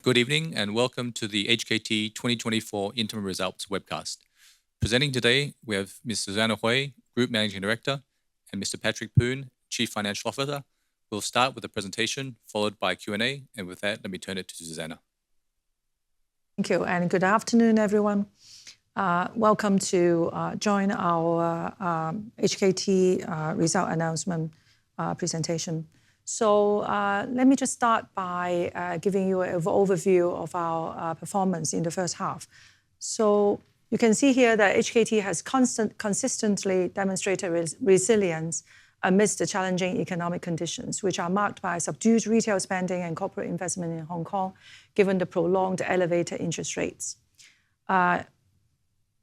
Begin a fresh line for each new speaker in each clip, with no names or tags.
Good evening and welcome to the HKT 2024 Interim Results webcast. Presenting today, we have Ms. Susanna Hui, Group Managing Director, and Mr. Patrick Poon, Chief Financial Officer. We'll start with a presentation, followed by Q&A, and with that, let me turn it to Susanna.
Thank you, and good afternoon, everyone. Welcome to join our HKT result announcement presentation. So let me just start by giving you an overview of our performance in the first half. So you can see here that HKT has consistently demonstrated resilience amidst the challenging economic conditions, which are marked by subdued retail spending and corporate investment in Hong Kong, given the prolonged elevated interest rates.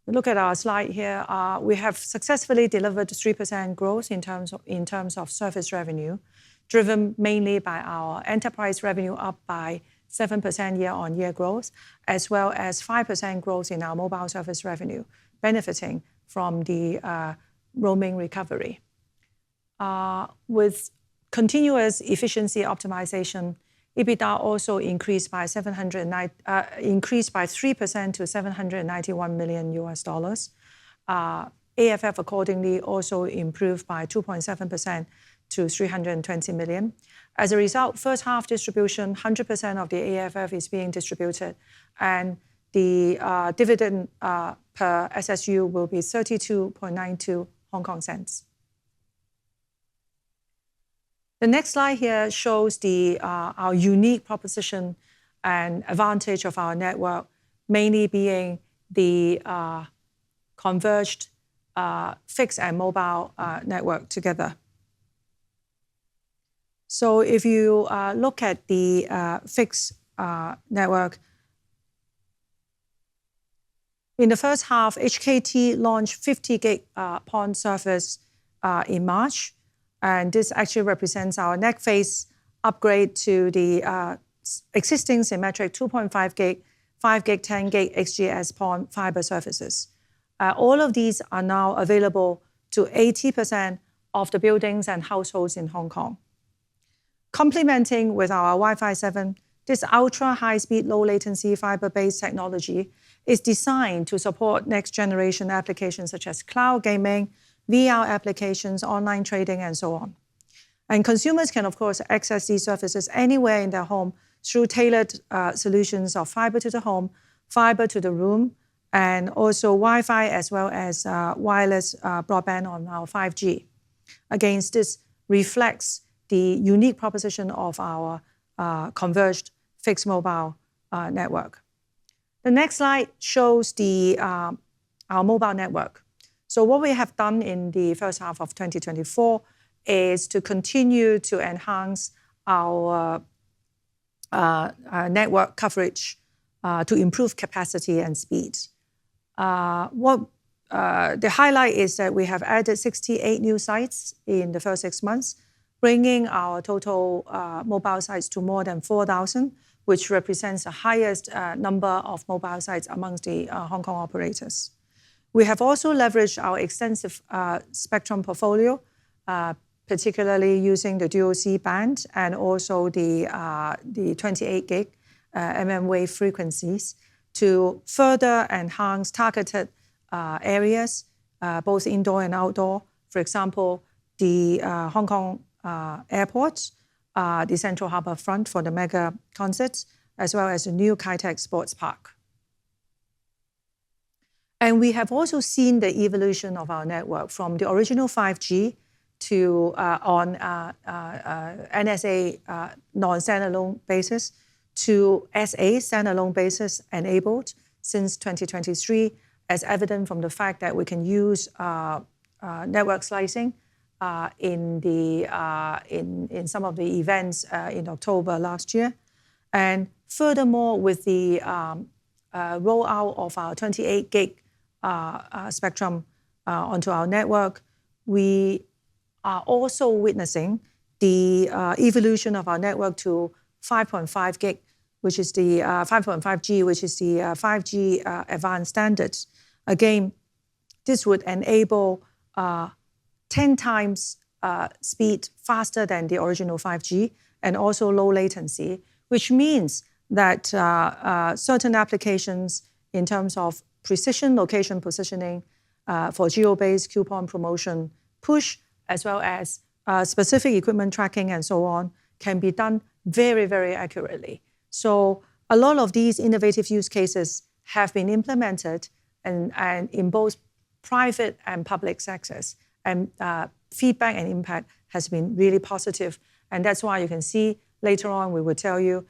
Look at our slide here. We have successfully delivered 3% growth in terms of service revenue, driven mainly by our enterprise revenue up by 7% year-on-year growth, as well as 5% growth in our mobile service revenue, benefiting from the roaming recovery. With continuous efficiency optimization, EBITDA also increased by 3% to $791 million. AFF accordingly also improved by 2.7% to $320 million. As a result, first half distribution, 100% of the AFF is being distributed, and the dividend per SSU will be 32.92 Hong Kong cents. The next slide here shows our unique proposition and advantage of our network, mainly being the converged fixed and mobile network together. So if you look at the fixed network, in the first half, HKT launched 50 gig PON service in March, and this actually represents our next phase upgrade to the existing symmetric 2.5 gig, 5 gig, 10 gig XGS PON fiber services. All of these are now available to 80% of the buildings and households in Hong Kong. Complementing with our Wi-Fi 7, this ultra-high-speed, low-latency fiber-based technology is designed to support next-generation applications such as cloud gaming, VR applications, online trading, and so on. And consumers can, of course, access these services anywhere in their home through tailored solutions of fiber to the home, fiber to the room, and also Wi-Fi as well as wireless broadband on our 5G. Again, this reflects the unique proposition of our converged fixed mobile network. The next slide shows our mobile network. So what we have done in the first half of 2024 is to continue to enhance our network coverage to improve capacity and speed. The highlight is that we have added 68 new sites in the first 6 months, bringing our total mobile sites to more than 4,000, which represents the highest number of mobile sites amongst the Hong Kong operators. We have also leveraged our extensive spectrum portfolio, particularly using the dual C-band and also the 28 gig mmWave frequencies to further enhance targeted areas, both indoor and outdoor. For example, the Hong Kong airport, the Central Harbour Front for the mega concerts, as well as the new Kai Tak Sports Park. And we have also seen the evolution of our network from the original 5G to on NSA non-standalone basis to SA standalone basis enabled since 2023, as evident from the fact that we can use network slicing in some of the events in October last year. And furthermore, with the rollout of our 28 gig spectrum onto our network, we are also witnessing the evolution of our network to 5.5 gig, which is the 5.5G, which is the 5G advanced standards. Again, this would enable 10 times speed faster than the original 5G and also low latency, which means that certain applications in terms of precision location positioning for geo-based coupon promotion push, as well as specific equipment tracking and so on, can be done very, very accurately. So a lot of these innovative use cases have been implemented and in both private and public sectors. And feedback and impact has been really positive. And that's why you can see later on, we will tell you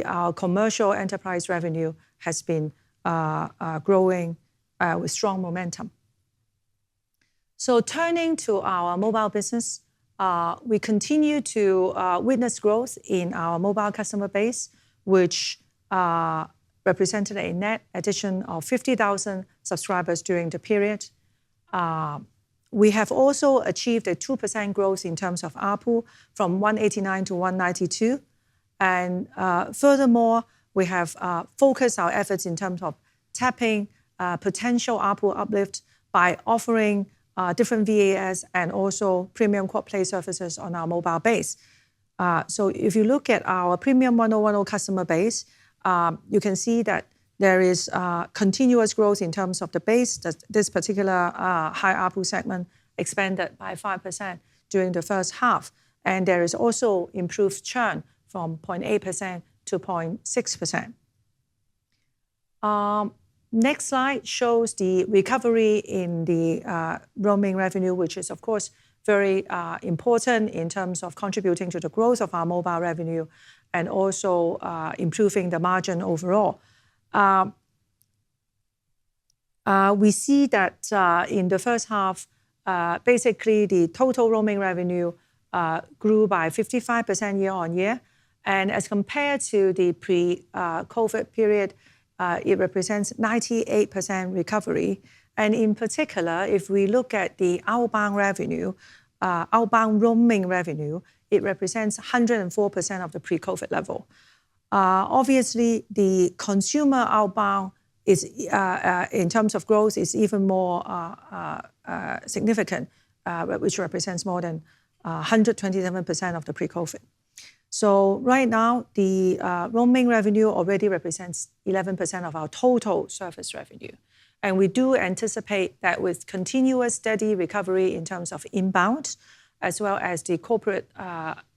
our commercial enterprise revenue has been growing with strong momentum. So turning to our mobile business, we continue to witness growth in our mobile customer base, which represented a net addition of 50,000 subscribers during the period. We have also achieved a 2% growth in terms of ARPU from 189 to 192. And furthermore, we have focused our efforts in terms of tapping potential ARPU uplift by offering different VAS and also premium quad play services on our mobile base. So if you look at our premium 1010 customer base, you can see that there is continuous growth in terms of the base. This particular high ARPU segment expanded by 5% during the first half. And there is also improved churn from 0.8% to 0.6%. Next slide shows the recovery in the roaming revenue, which is, of course, very important in terms of contributing to the growth of our mobile revenue and also improving the margin overall. We see that in the first half, basically the total roaming revenue grew by 55% year on year. And as compared to the pre-COVID period, it represents 98% recovery. And in particular, if we look at the outbound revenue, outbound roaming revenue, it represents 104% of the pre-COVID level. Obviously, the consumer outbound is, in terms of growth, is even more significant, which represents more than 127% of the pre-COVID. So right now, the roaming revenue already represents 11% of our total service revenue. And we do anticipate that with continuous steady recovery in terms of inbound, as well as the corporate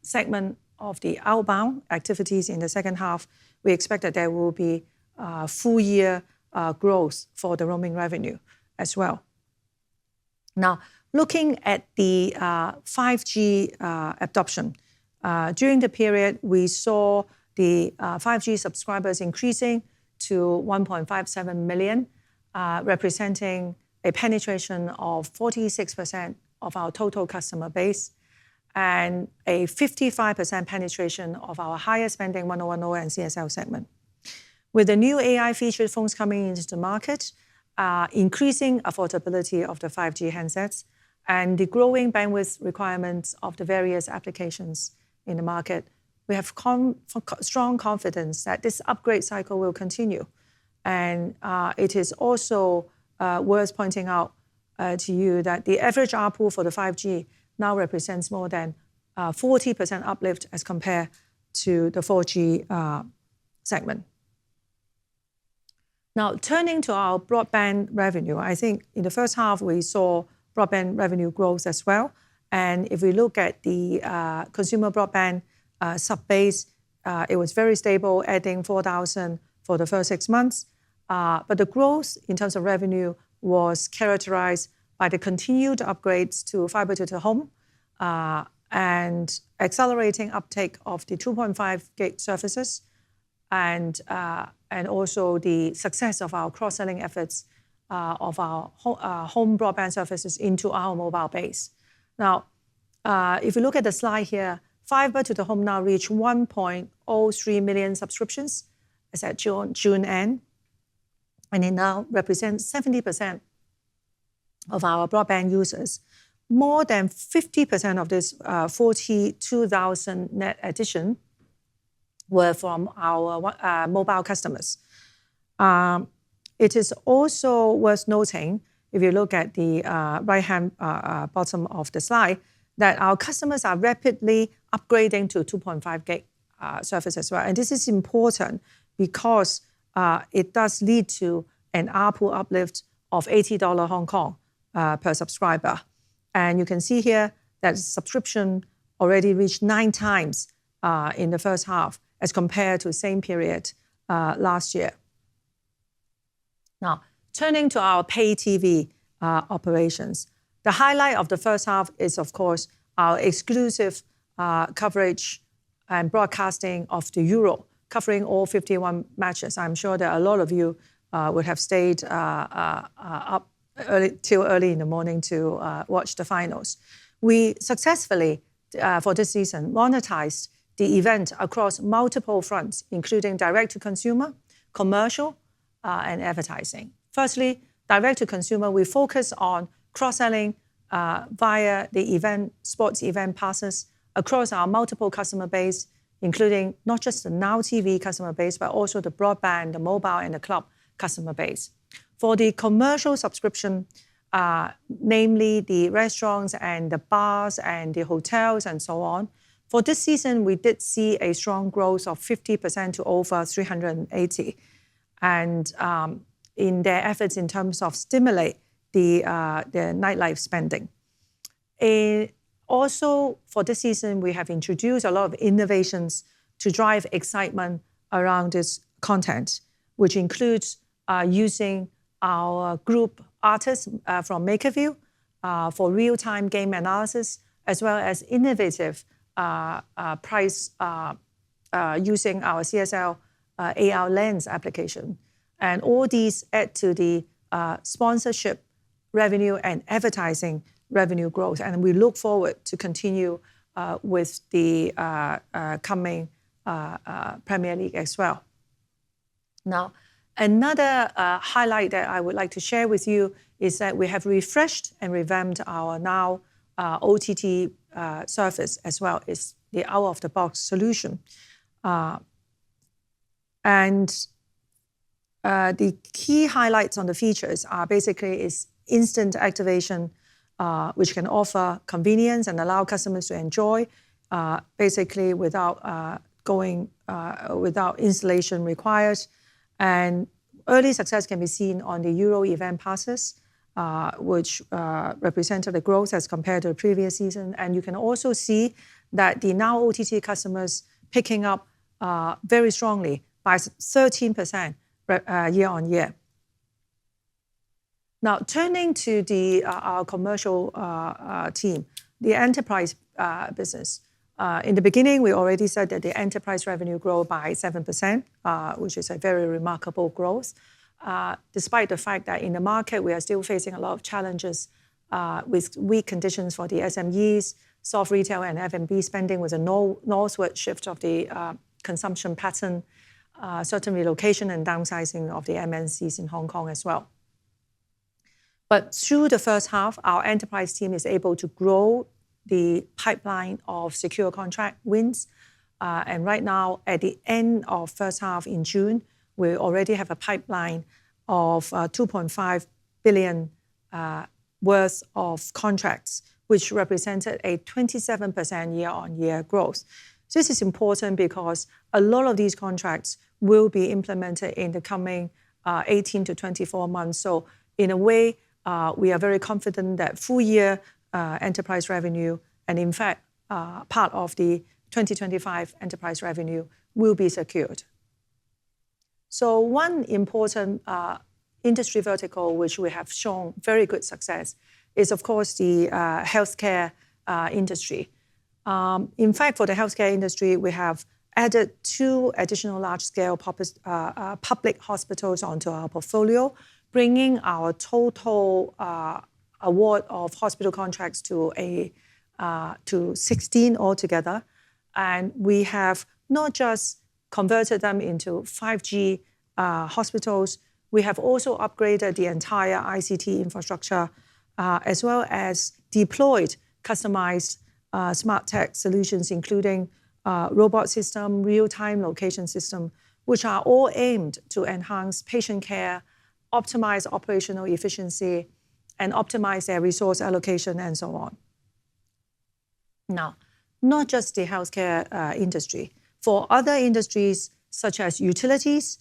segment of the outbound activities in the second half, we expect that there will be full year growth for the roaming revenue as well. Now, looking at the 5G adoption, during the period, we saw the 5G subscribers increasing to 1.57 million, representing a penetration of 46% of our total customer base and a 55% penetration of our higher spending 1010 and CSL segment. With the new AI-featured phones coming into the market, increasing affordability of the 5G handsets, and the growing bandwidth requirements of the various applications in the market, we have strong confidence that this upgrade cycle will continue. And it is also worth pointing out to you that the average ARPU for the 5G now represents more than 40% uplift as compared to the 4G segment. Now, turning to our broadband revenue, I think in the first half, we saw broadband revenue growth as well. And if we look at the consumer broadband sub-base, it was very stable, adding 4,000 for the first 6 months. But the growth in terms of revenue was characterized by the continued upgrades to fiber to the home and accelerating uptake of the 2.5 gig services and also the success of our cross-selling efforts of our home broadband services into our mobile base. Now, if you look at the slide here, fiber to the home now reach 1.03 million subscriptions as at June end, and it now represents 70% of our broadband users. More than 50% of this 42,000 net addition were from our mobile customers. It is also worth noting, if you look at the right-hand bottom of the slide, that our customers are rapidly upgrading to 2.5 gig service as well. And this is important because it does lead to an ARPU uplift of $80 Hong Kong per subscriber. And you can see here that subscription already reached 9 times in the first half as compared to the same period last year. Now, turning to our pay TV operations, the highlight of the first half is, of course, our exclusive coverage and broadcasting of the Euro, covering all 51 matches. I'm sure that a lot of you would have stayed up till early in the morning to watch the finals. We successfully, for this season, monetized the event across multiple fronts, including direct-to-consumer, commercial, and advertising. Firstly, direct-to-consumer, we focus on cross-selling via the sports event passes across our multiple customer base, including not just the Now TV customer base, but also the broadband, the mobile, and the club customer base. For the commercial subscription, namely the restaurants and the bars and the hotels and so on, for this season, we did see a strong growth of 50% to over 380. And in their efforts in terms of stimulate the nightlife spending. Also, for this season, we have introduced a lot of innovations to drive excitement around this content, which includes using our group artists from MakerVille for real-time game analysis, as well as innovative price using our CSL AR lens application. And all these add to the sponsorship revenue and advertising revenue growth. And we look forward to continue with the coming Premier League as well. Now, another highlight that I would like to share with you is that we have refreshed and revamped our Now OTT service as well as the out-of-the-box solution. The key highlights on the features are basically is instant activation, which can offer convenience and allow customers to enjoy basically without without installation required. And early success can be seen on the Euro event passes, which represented the growth as compared to the previous season. And you can also see that the Now OTT customers picking up very strongly by 13% year on year. Now, turning to our commercial team, the enterprise business. In the beginning, we already said that the enterprise revenue grew by 7%, which is a very remarkable growth, despite the fact that in the market, we are still facing a lot of challenges with weak conditions for the SMEs, soft retail and F&B spending with a northward shift of the consumption pattern, certain relocation and downsizing of the MNCs in Hong Kong as well. But through the first half, our enterprise team is able to grow the pipeline of secure contract wins. And right now, at the end of first half in June, we already have a pipeline of 2.5 billion worth of contracts, which represented a 27% year-on-year growth. This is important because a lot of these contracts will be implemented in the coming 18 to 24 months. So in a way, we are very confident that full year enterprise revenue, and in fact, part of the 2025 enterprise revenue will be secured. So one important industry vertical which we have shown very good success is, of course, the healthcare industry. In fact, for the healthcare industry, we have added 2 additional large-scale public hospitals onto our portfolio, bringing our total award of hospital contracts to 16 altogether. And we have not just converted them into 5G hospitals, we have also upgraded the entire ICT infrastructure, as well as deployed customized smart tech solutions, including robot system, real-time location system, which are all aimed to enhance patient care, optimize operational efficiency, and optimize their resource allocation, and so on. Now, not just the healthcare industry. For other industries, such as utilities.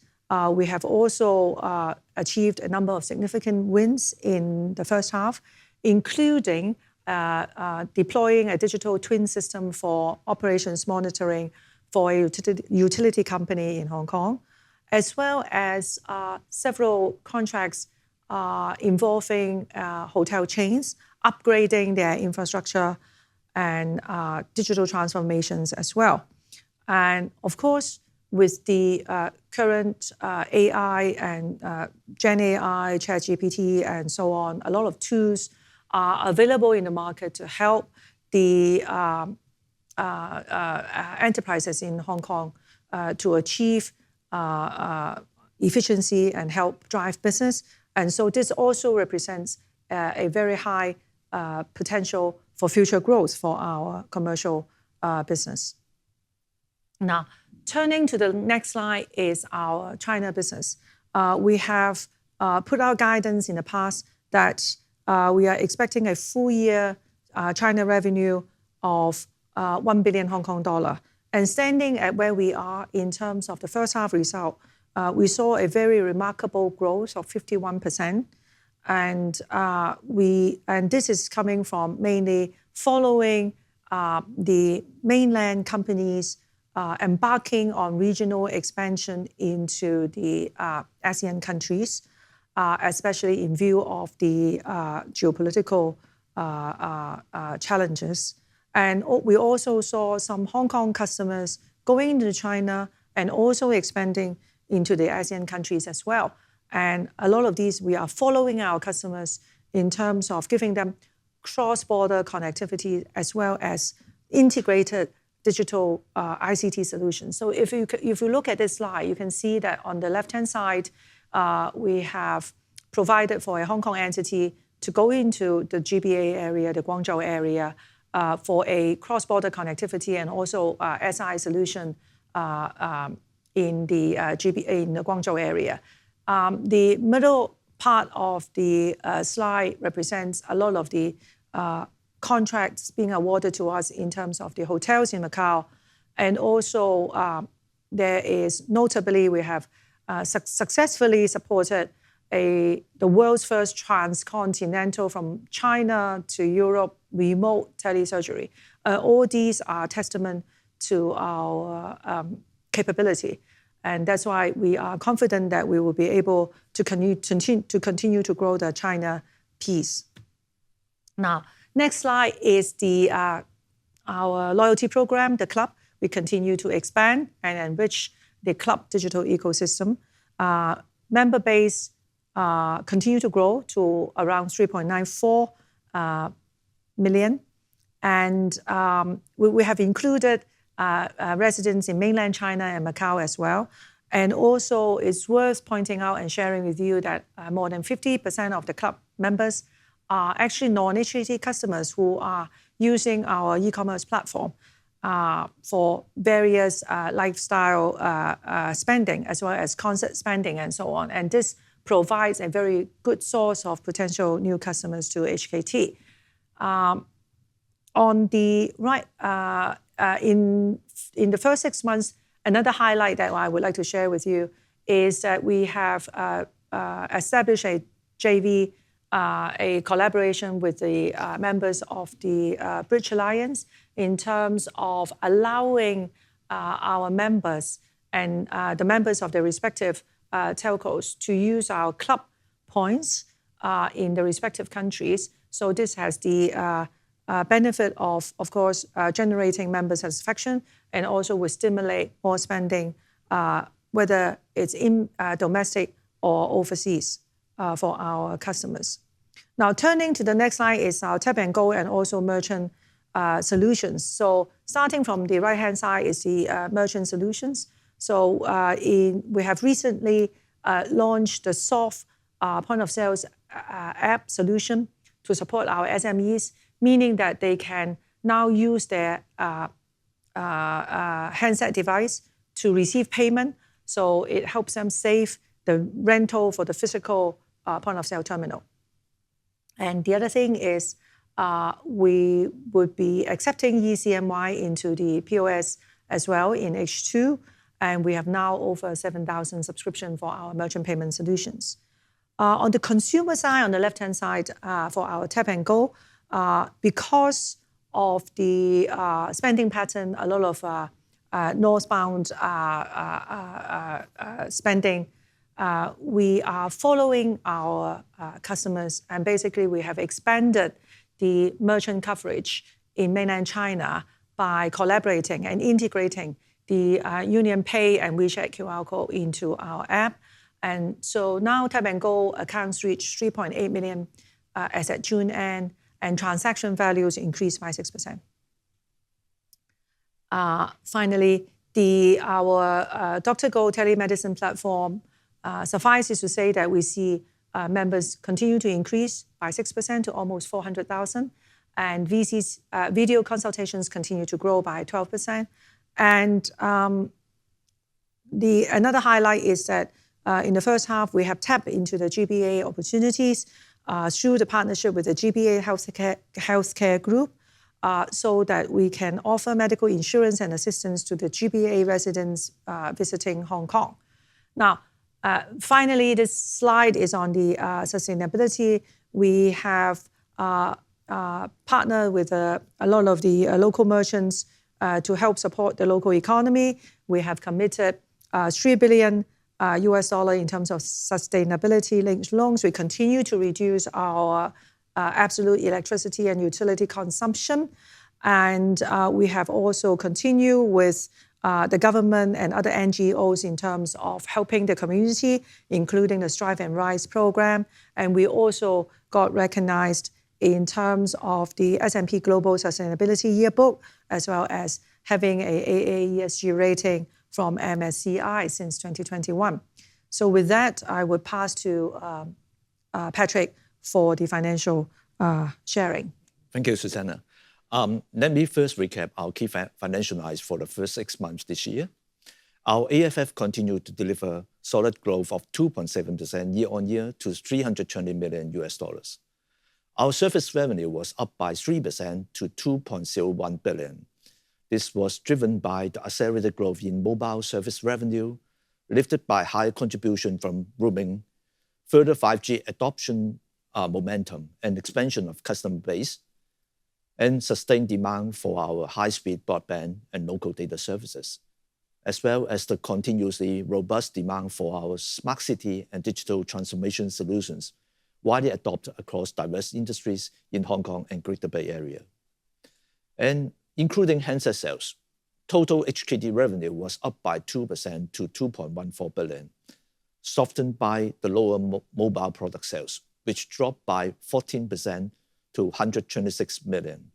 We have also achieved a number of significant wins in the first half, including deploying a digital twin system for operations monitoring for a utility company in Hong Kong, as well as several contracts involving hotel chains, upgrading their infrastructure and digital transformations as well. And of course, with the current AI and Gen AI, ChatGPT, and so on, a lot of tools are available in the market to help the enterprises in Hong Kong to achieve efficiency and help drive business. And so this also represents a very high potential for future growth for our commercial business. Now, turning to the next slide is our China business. We have put out guidance in the past that we are expecting a full year China revenue of 1 billion Hong Kong dollar. And standing at where we are in terms of the first half result, we saw a very remarkable growth of 51%. And this is coming from mainly following the mainland companies embarking on regional expansion into the ASEAN countries, especially in view of the geopolitical challenges. And we also saw some Hong Kong customers going into China and also expanding into the ASEAN countries as well. And a lot of these, we are following our customers in terms of giving them cross-border connectivity as well as integrated digital ICT solutions. So if you look at this slide, you can see that on the left-hand side, we have provided for a Hong Kong entity to go into the GBA area, the Guangzhou area, for a cross-border connectivity and also SI solution in the GBA, in the Guangzhou area. The middle part of the slide represents a lot of the contracts being awarded to us in terms of the hotels in Macau. And also there is, notably, we have successfully supported the world's first transcontinental from China to Europe remote telesurgery. All these are testament to our capability. And that's why we are confident that we will be able to continue to grow the China piece. Now, next slide is our loyalty program, the club. We continue to expand and enrich the club digital ecosystem. Member base continue to grow to around 3.94 million. And we have included residents in mainland China and Macau as well. And also it's worth pointing out and sharing with you that more than 50% of the club members are actually non-HKT customers who are using our e-commerce platform for various lifestyle spending as well as concert spending and so on. And this provides a very good source of potential new customers to HKT. On the right, in the first 6 months, another highlight that I would like to share with you is that we have established a JV, a collaboration with the members of the Bridge Alliance in terms of allowing our members and the members of the respective telcos to use our club points in the respective countries. So this has the benefit of course, generating member satisfaction and also will stimulate more spending, whether it's in domestic or overseas for our customers. Now, turning to the next slide is our Tap and Go and also merchant solutions. So starting from the right-hand side is the merchant solutions. So we have recently launched the soft point of sales app solution to support our SMEs, meaning that they can now use their handset device to receive payment. So it helps them save the rental for the physical point of sale terminal. And the other thing is we would be accepting eCNY into the POS as well in H2. and we have now over 7,000 subscriptions for our merchant payment solutions. On the consumer side, on the left-hand side, for our Tap & Go, because of the spending pattern, a lot of northbound spending, we are following our customers, and basically we have expanded the merchant coverage in mainland China by collaborating and integrating the UnionPay and WeChat QR code into our app. And so now Tap & Go accounts reach 3.8 million as at June end, and transaction values increased by 6%. Finally, our Dr. Go telemedicine platform, suffices to say that we see members continue to increase by 6% to almost 400,000, and VC's video consultations continue to grow by 12%. And another highlight is that in the first half, we have tapped into the GBA opportunities through the partnership with the GBA Healthcare Group, so that we can offer medical insurance and assistance to the GBA residents visiting Hong Kong. Now, finally, this slide is on the sustainability. We have partnered with a lot of the local merchants to help support the local economy. We have committed $3 billion in terms of sustainability-linked loans. We continue to reduce our absolute electricity and utility consumption. And we have also continued with the government and other NGOs in terms of helping the community, including the Strive and Rise program. And we also got recognized in terms of the S&P Global Sustainability Yearbook, as well as having a AA ESG rating from MSCI since 2021. So with that, I would pass to Patrick for the financial sharing.
Thank you, Susanna. Let me first recap our key financial highlights for the first 6 months this year. Our AFF continued to deliver solid growth of 2.7% year-on-year to $320 million. Our service revenue was up by 3% to $2.01 billion. This was driven by the accelerated growth in mobile service revenue, lifted by higher contribution from roaming, further 5G adoption momentum and expansion of customer base, and sustained demand for our high-speed broadband and local data services, as well as the continuously robust demand for our smart city and digital transformation solutions, widely adopted across diverse industries in Hong Kong and Greater Bay Area. And including handset sales, total HKT revenue was up by 2% to $2.14 billion, softened by the lower mobile product sales, which dropped by 14% to $126 million.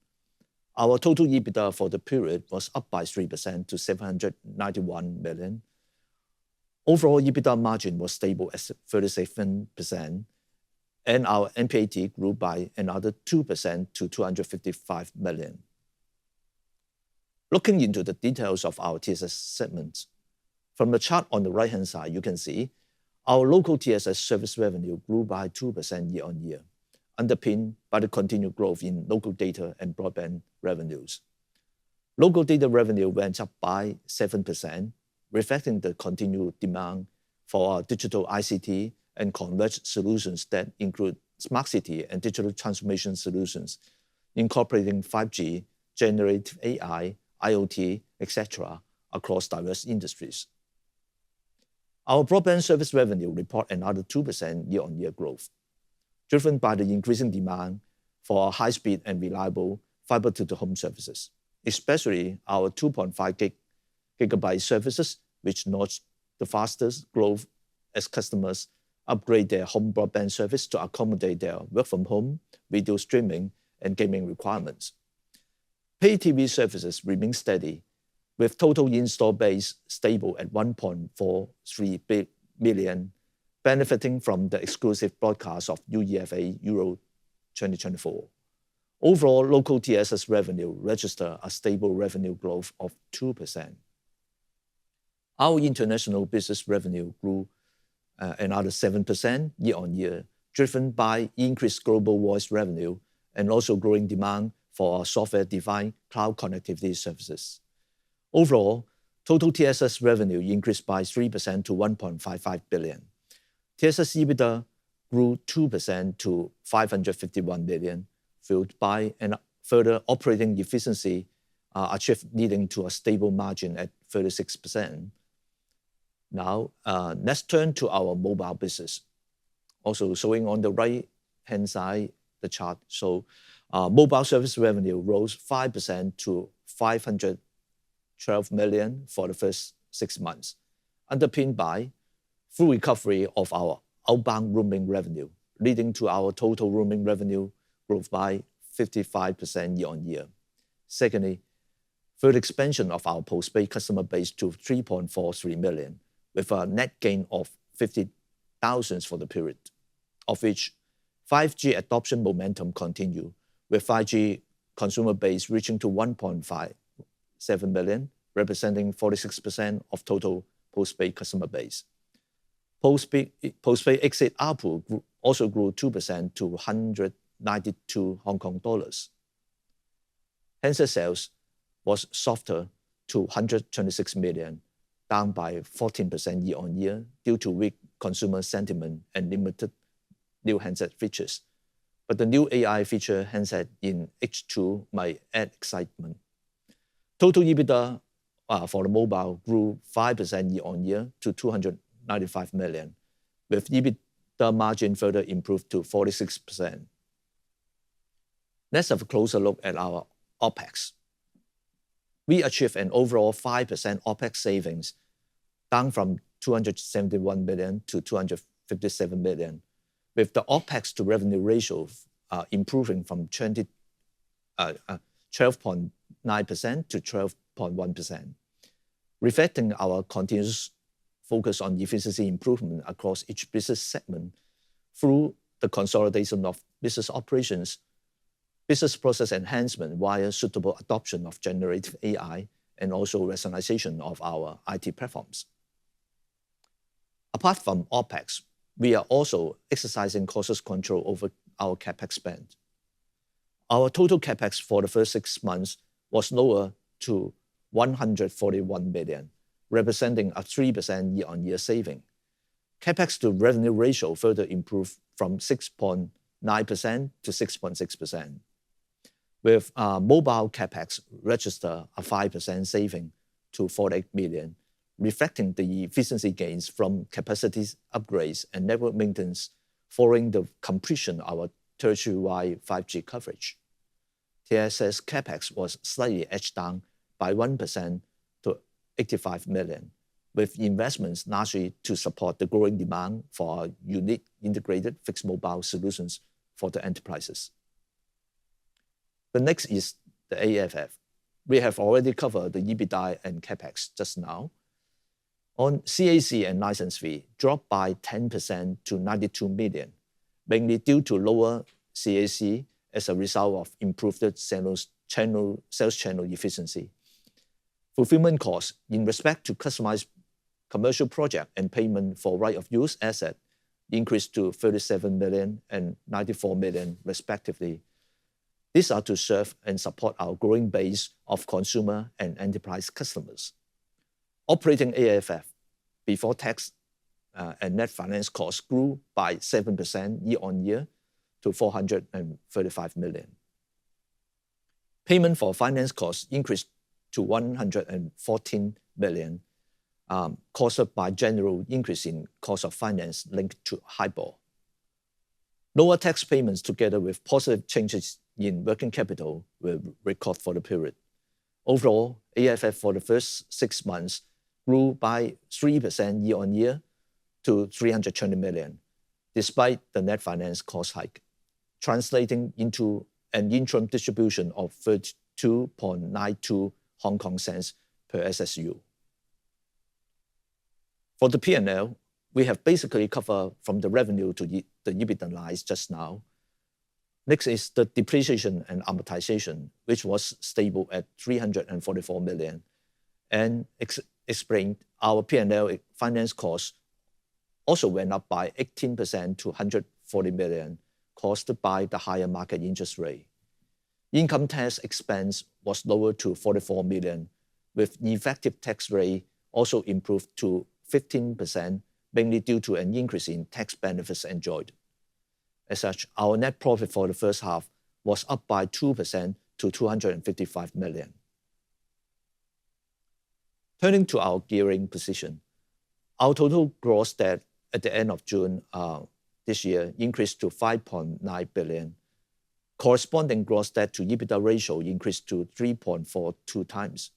Our total EBITDA for the period was up by 3% to $791 million. Overall EBITDA margin was stable at 37%, and our NPAT grew by another 2% to $255 million. Looking into the details of our TSS segments, from the chart on the right-hand side, you can see our local TSS service revenue grew by 2% year-on-year, underpinned by the continued growth in local data and broadband revenues. Local data revenue went up by 7%, reflecting the continued demand for our digital ICT and converged solutions that include smart city and digital transformation solutions, incorporating 5G, generative AI, IoT, etc., across diverse industries. Our broadband service revenue report another 2% year-on-year growth, driven by the increasing demand for our high-speed and reliable fiber-to-the-home services, especially our 2.5 gigabyte services, which notched the fastest growth as customers upgrade their home broadband service to accommodate their work-from-home, video streaming, and gaming requirements. Pay TV services remain steady, with total install base stable at 1.43 million, benefiting from the exclusive broadcast of UEFA Euro 2024. Overall, local TSS revenue registered a stable revenue growth of 2%. Our international business revenue grew another 7% year-on-year, driven by increased global voice revenue and also growing demand for our software-defined cloud connectivity services. Overall, Total TSS revenue increased by 3% to 1.55 billion. TSS EBITDA grew 2% to 551 million, fueled by a further operating efficiency achieved, leading to a stable margin at 36%. Now, let's turn to our mobile business. Also showing on the right-hand side, the chart. So mobile service revenue rose 5% to 512 million for the first 6 months, underpinned by full recovery of our outbound roaming revenue, leading to our total roaming revenue growth by 55% year-on-year. Secondly, further expansion of our postpaid customer base to 3.43 million, with a net gain of 50,000 for the period, of which 5G adoption momentum continued, with 5G consumer base reaching to 1.57 million, representing 46% of total postpaid customer base. Postpaid exit ARPU also grew 2% to 192 Hong Kong dollars. Handset sales was softer to 126 million, down by 14% year-on-year due to weak consumer sentiment and limited new handset features. But the new AI feature handset in H2 might add excitement. Total EBITDA for the mobile grew 5% year-on-year to 295 million, with EBITDA margin further improved to 46%. Let's have a closer look at our OPEX. We achieved an overall 5% OPEX savings, down from 271 million to 257 million, with the OPEX to revenue ratio improving from 12.9% to 12.1%, reflecting our continuous focus on efficiency improvement across each business segment through the consolidation of business operations, business process enhancement via suitable adoption of generative AI, and also rationalization of our IT platforms. Apart from OPEX, we are also exercising cautious control over our CapEx spend. Our total CapEx for the first 6 months was lower to 141 million, representing a 3% year-on-year saving. CapEx to revenue ratio further improved from 6.9% to 6.6%. With mobile CapEx register a 5% saving to 48 million, reflecting the efficiency gains from capacity upgrades and network maintenance following the completion of our tertiary-wide 5G coverage. TSS CapEx was slightly edged down by 1% to 85 million, with investments largely to support the growing demand for our unique integrated fixed mobile solutions for the enterprises. The next is the AFF. We have already covered the EBITDA and CapEx just now. On CAC and license fee, dropped by 10% to 92 million, mainly due to lower CAC as a result of improved sales channel efficiency. Fulfillment costs in respect to customized commercial project and payment for right-of-use asset increased to 37 million and 94 million respectively. These are to serve and support our growing base of consumer and enterprise customers. Operating AFF before tax and net finance costs grew by 7% year-on-year to 435 million. Payment for finance costs increased to 114 million, caused by general increase in cost of finance linked to HIBOR. Lower tax payments together with positive changes in working capital were recorded for the period. Overall, AFF for the first 6 months grew by 3% year-on-year to 320 million, despite the net finance cost hike, translating into an interim distribution of 32.92 Hong Kong cents per SSU. For the P&L, we have basically covered from the revenue to the EBITDA lines just now. Next is the depreciation and amortization, which was stable at 344 million, and explained our P&L finance costs also went up by 18% to 140 million, caused by the higher market interest rate. Income tax expense was lower to 44 million, with effective tax rate also improved to 15%, mainly due to an increase in tax benefits enjoyed. As such, our net profit for the first half was up by 2% to 255 million. Turning to our gearing position, our total gross debt at the end of June this year increased to 5.9 billion. Corresponding gross debt to EBITDA ratio increased to 3.42 times.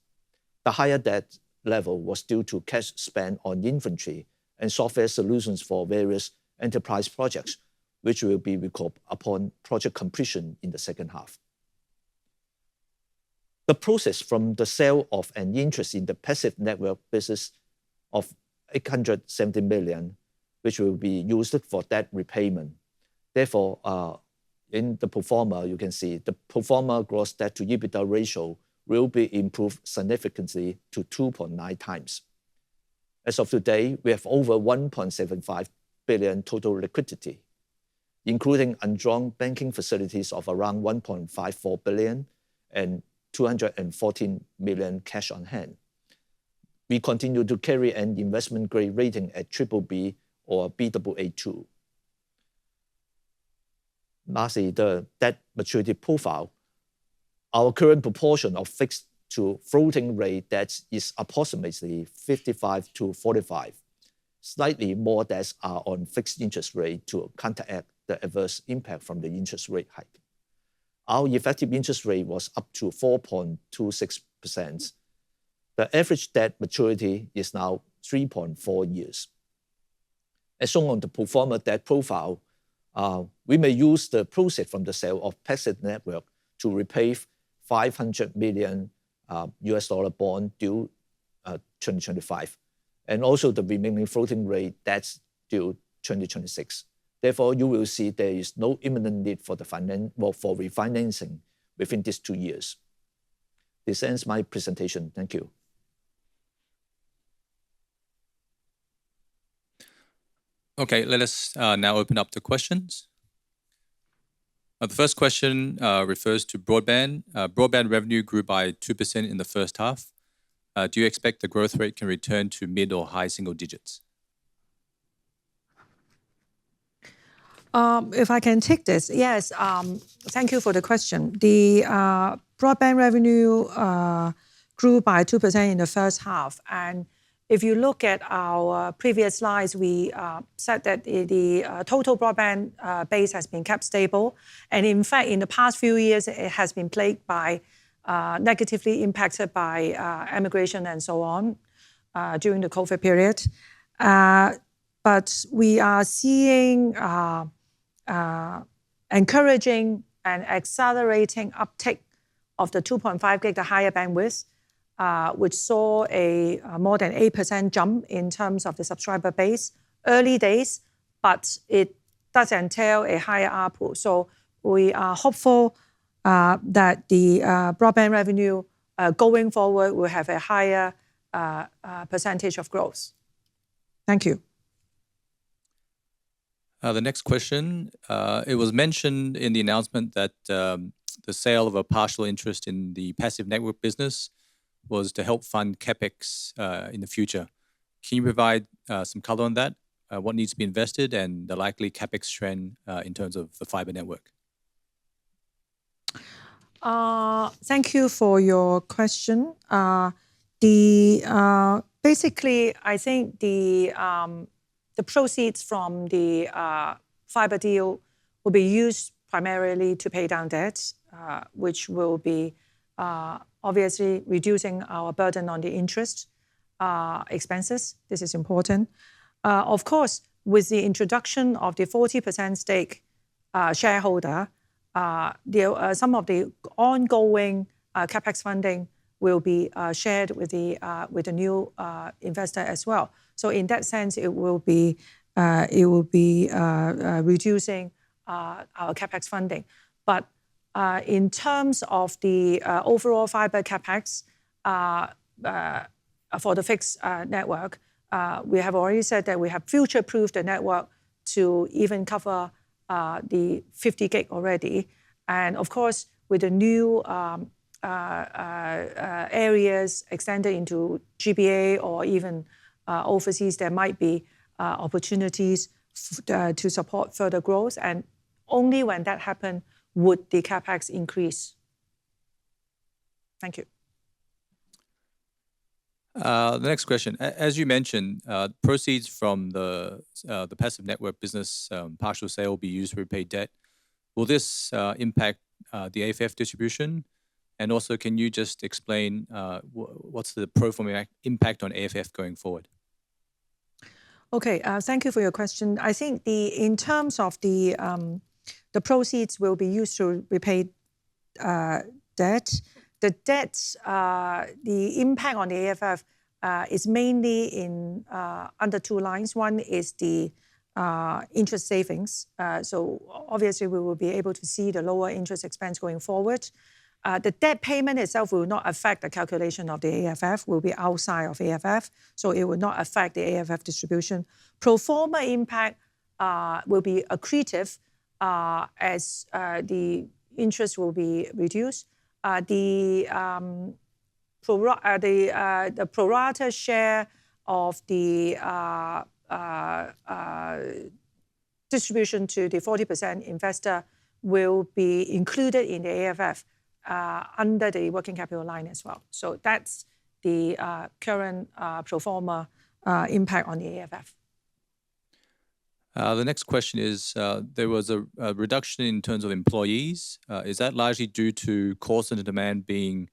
The higher debt level was due to cash spent on inventory and software solutions for various enterprise projects, which will be recouped upon project completion in the second half. The proceeds from the sale of an interest in the passive network business of 870 million, which will be used for debt repayment. Therefore, in the pro forma, you can see the pro forma gross debt to EBITDA ratio will be improved significantly to 2.9 times. As of today, we have over 1.75 billion total liquidity, including undrawn banking facilities of around 1.54 billion and 214 million cash on hand. We continue to carry an investment grade rating at BBB or Baa2. Lastly, the debt maturity profile. Our current proportion of fixed to floating rate debt is approximately 55 to 45. Slightly more debts are on fixed interest rate to counteract the adverse impact from the interest rate hike. Our effective interest rate was up to 4.26%. The average debt maturity is now 3.4 years. As shown on the pro forma debt profile, we may use the proceeds from the sale of passive network to repay $500 million US dollar bond due 2025, and also the remaining floating rate debts due 2026. Therefore, you will see there is no imminent need for refinancing within these 2 years. This ends my presentation. Thank you.
Okay, let us now open up to questions. The first question refers to broadband. Broadband revenue grew by 2% in the first half. Do you expect the growth rate can return to mid or high single digits?
If I can take this, yes, thank you for the question. The broadband revenue grew by 2% in the first half. And if you look at our previous slides, we said that the total broadband base has been kept stable. And in fact, in the past few years, it has been plagued by negatively impacted by immigration and so on during the COVID period. But we are seeing encouraging and accelerating uptake of the 2.5 gig, the higher bandwidth, which saw a more than 8% jump in terms of the subscriber base. Early days, but it does entail a higher ARPU. So we are hopeful that the broadband revenue going forward will have a higher percentage of growth. Thank you.
The next question, it was mentioned in the announcement that the sale of a partial interest in the passive network business was to help fund CapEx in the future. Can you provide some color on that? What needs to be invested and the likely CapEx trend in terms of the fiber network?
Thank you for your question. Basically, I think the proceeds from the fiber deal will be used primarily to pay down debt, which will be obviously reducing our burden on the interest expenses. This is important. Of course, with the introduction of the 40% stake shareholder, some of the ongoing CapEx funding will be shared with the new investor as well. So in that sense, it will be reducing our CapEx funding. But in terms of the overall fiber CapEx for the fixed network, we have already said that we have future-proofed the network to even cover the 50 gig already. And of course, with the new areas extended into GBA or even overseas, there might be opportunities to support further growth. And only when that happens would the CapEx increase. Thank you.
The next question. As you mentioned, proceeds from the passive network business partial sale will be used to repay debt. Will this impact the AFF distribution? And also, can you just explain what's the pro forma impact on AFF going forward?
Okay, thank you for your question. I think in terms of the proceeds will be used to repay debt. The debts, the impact on the AFF is mainly under two lines. One is the interest savings. So obviously we will be able to see the lower interest expense going forward. The debt payment itself will not affect the calculation of the AFF, will be outside of AFF, so it will not affect the AFF distribution. Pro forma impact will be accretive as the interest will be reduced. The pro rata share of the distribution to the 40% investor will be included in the AFF under the working capital line as well. So that's the current pro forma impact on the AFF.
The next question is, there was a reduction in terms of employees. Is that largely due to call center demand being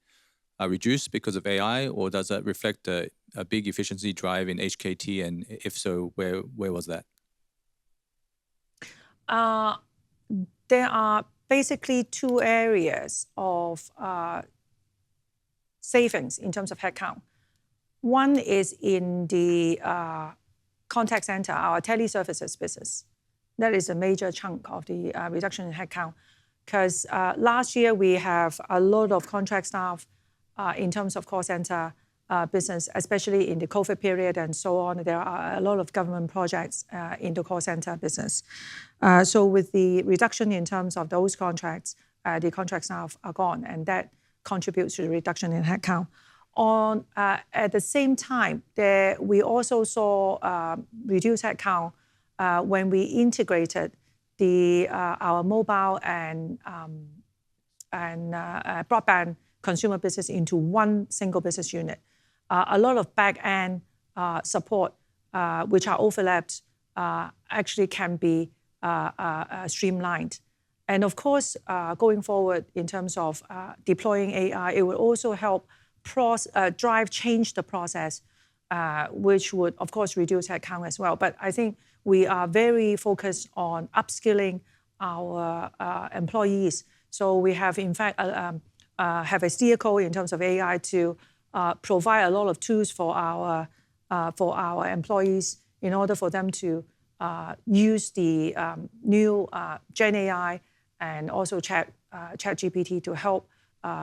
reduced because of AI, or does that reflect a big efficiency drive in HKT? And if so, where was that?
There are basically two areas of savings in terms of headcount. One is in the contact center, our teleservices business. That is a major chunk of the reduction in headcount, because last year we have a lot of contract staff in terms of call center business, especially in the COVID period and so on. There are a lot of government projects in the call center business. So with the reduction in terms of those contracts, the contract staff are gone, and that contributes to the reduction in headcount. At the same time, we also saw reduced headcount when we integrated our mobile and broadband consumer business into one single business unit. A lot of back-end support, which are overlapped, actually can be streamlined. And of course, going forward in terms of deploying AI, it will also help change the process, which would, of course, reduce headcount as well. But I think we are very focused on upskilling our employees. So we have, in fact, have a steer code in terms of AI to provide a lot of tools for our employees in order for them to use the new Gen AI and also ChatGPT to help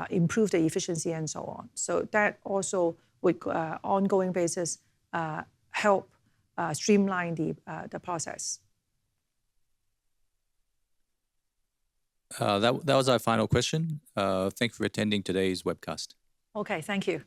improve the efficiency and so on. So that also would, ongoing basis, help streamline the process.
That was our final question. Thank you for attending today's webcast.
Okay, thank you.